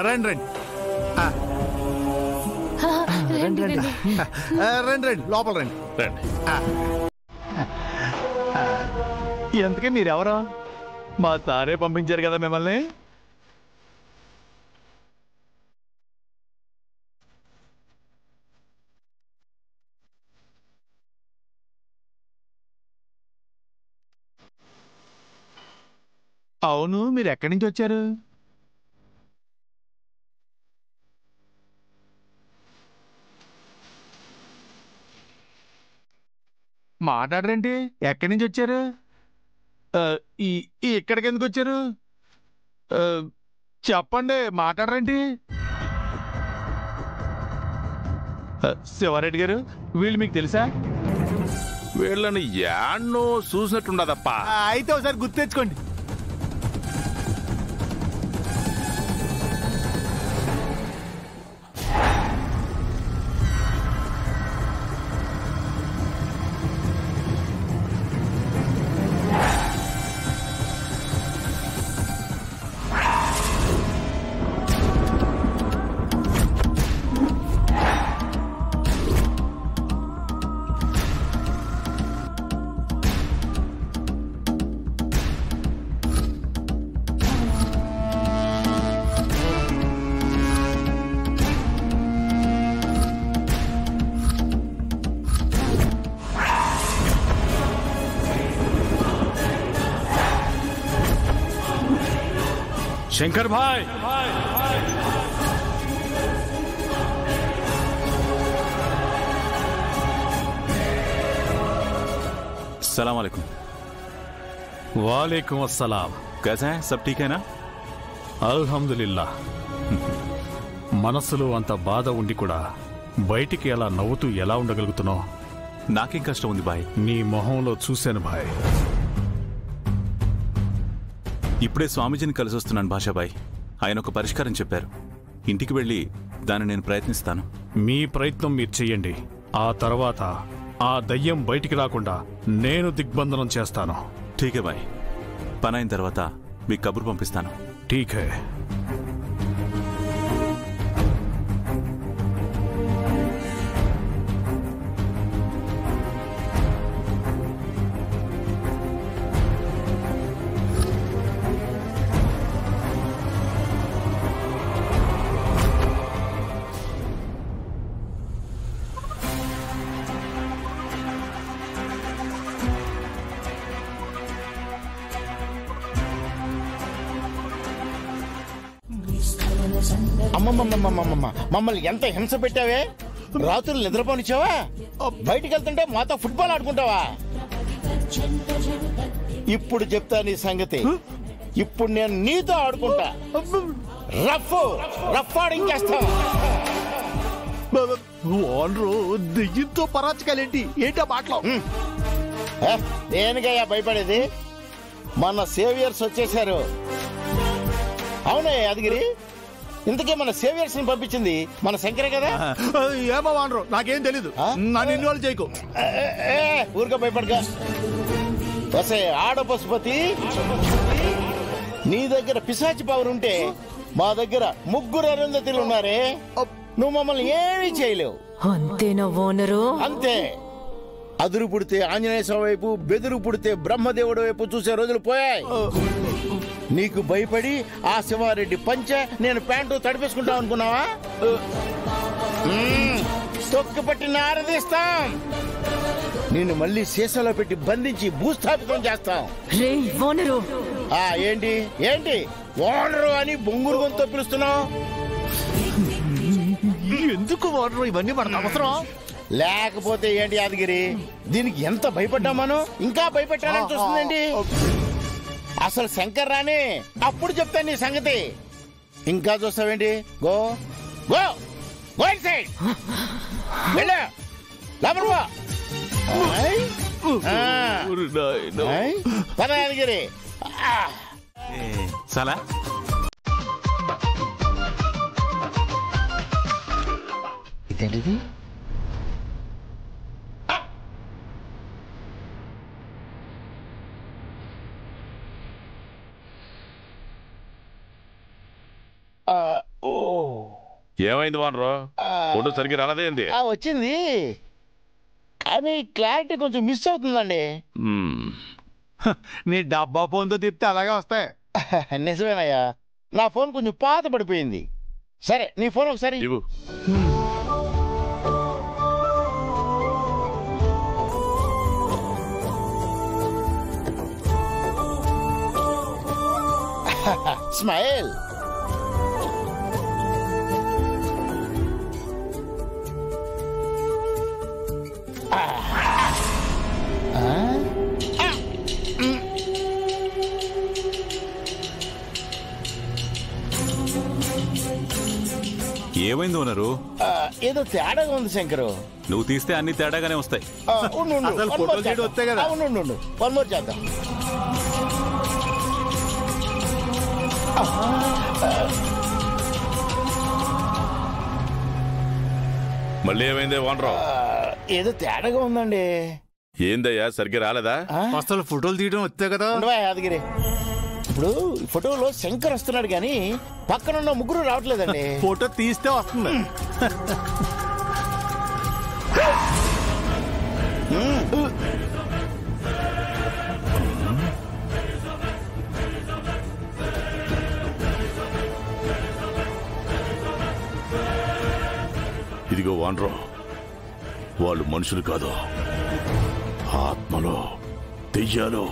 రండి రండి రండి రండి రండి రండి లోపల రండి రండి. ఎందుకే మీరెవరో? మా సారే పంపించారు కదా మిమ్మల్ని. అవును, మీరు ఎక్కడి నుంచి వచ్చారు? మాట్లాడరేంటి? ఎక్కడి నుంచి వచ్చారు? ఇక్కడికి ఎందుకు వచ్చారు? చెప్పండి, మాట్లాడరేంటి? శివారెడ్డి గారు, వీళ్ళు మీకు తెలుసా? వీళ్ళని యాడ్నో చూసినట్టుండదప్పా. అయితే ఒకసారి గుర్తు తెచ్చుకోండి. శంకర్ భాయ్, सलाम वालेकुम। वालेकुम अस्सलाम। कैसे हैं, सब ठीक है ना? అల్హమ్దులిల్లా. మనసులో అంత బాధ ఉండి కూడా బయటికి అలా నవ్వుతూ ఎలా ఉండగలుగుతున్నావు? నాకేం కష్టం ఉంది బాయ్? నీ మొహంలో చూశాను భాయ్. ఇప్పుడే స్వామీజీని కలిసి వస్తున్నాను భాషాబాయ్. ఆయన ఒక పరిష్కారం చెప్పారు. ఇంటికి వెళ్ళి దాన్ని నేను ప్రయత్నిస్తాను. మీ ప్రయత్నం మీరు చెయ్యండి. ఆ తర్వాత ఆ దయ్యం బయటికి రాకుండా నేను దిగ్బంధనం చేస్తాను. ఠీకే బాయ్, పని అయిన తర్వాత మీకు కబురు పంపిస్తాను. ఠీకే. అమ్మమ్మమ్మమ్మమ్మ, మమ్మల్ని ఎంత హింస పెట్టావే! రాత్రులు నిద్రపోనిచ్చావా? బయటికి వెళ్తుంటే మాతో ఫుట్బాల్ ఆడుకుంటావా? ఇప్పుడు చెప్తా నీ సంగతి. ఇప్పుడు నేను నీతో ఆడుకుంటా. రఫ్ ఆడించేస్తా. దెయ్యంతో పరాచకాలేంటి? ఏంటో మాటలు? దేనికయ్యా భయపడేది? మన సేవియర్స్ వచ్చేసారు. అవునే యాదగిరి, ఇంతకీ మన సేవియర్స్ ని పంపించింది మన శంకరే కదా? ఏమో వానరు, నాకేం తెలీదు. నన్ను ఇన్వాల్వ్ చేయకు. ఊరికే భయపడగా. వసే ఆడ పశుపతి, నీ దగ్గర పిశాచి పవర్ ఉంటే మా దగ్గర ముగ్గురు అరుంధతులు ఉన్నారే. నువ్వు మమ్మల్ని ఏమీ చేయలేవు. అంతేనా ఓనరు? అంతే. అదురు పుడితే ఆంజనేయ స్వామి వైపు, బెదురు పుడితే బ్రహ్మదేవుడు వైపు చూసే రోజులు పోయాయి. నీకు భయపడి ఆ శివారెడ్డి పంచె, నేను ప్యాంటు తడిపేసుకుంటా అనుకున్నావా? తొక్కు పట్టి నారదీస్తాం. నిన్ను మళ్ళీ సీసాలో పెట్టి బంధించి భూస్థాపితం చేస్తాం. ఏంటి ఏంటి ఓనరు అని బొంగురు గొంతుతో పిలుస్తున్నావు? ఎందుకు ఓనరు? ఇవన్నీ మనకు అవసరం లేకపోతే ఏంటి యాదగిరి? దీనికి ఎంత భయపడ్డా మనం ఇంకా భయపెట్టాలని చూస్తుందండి. అసలు శంకర్ రాని అప్పుడు చెప్తాను నీ సంగతి. ఇంకా చూస్తావేంటి? Go go go inside. వెళ్ళు లోపలికి పో. పద యాదగిరి. సలా ఇదేంటిది? ఏమైంది వానరు ఫోటో సరిగ్గా రాలేదేంది? వచ్చింది కానీ క్లారిటీ కొంచెం మిస్ అవుతుందండి. నీ డబ్బా ఫోన్తో తిప్పితే అలాగే వస్తాయి. నిజమేనయ్యా, నా ఫోన్ కొంచెం పాత పడిపోయింది. సరే నీ ఫోన్ ఒకసారి ఇవ్వు. స్మైల్. ఏమైంది ఓనరు? ఏదో తేడాగా ఉంది శంకరు. నువ్వు తీస్తే అన్ని తేడాగానే వస్తాయి. అసలు ఫోటోలు తీయడం వస్తాయి కదా. వన్ మోర్ చేద్దాం. మళ్ళీ ఏమైంది వానరు? ఏదో తేడాగా ఉందండి. ఏందయ్యా సరిగ్గా రాలేదా? అసలు ఫోటోలు తీయడం వస్తాయి కదా. యాదగిరి, ఇప్పుడు ఫోటోలో శంకర్ వస్తున్నాడు కానీ పక్కనున్న ముగ్గురు రావట్లేదండి. ఫోటో తీస్తే వస్తుంది. ఇదిగో వానరు, వాళ్ళు మనుషులు కాదు, ఆత్మలో దెయ్యాలు.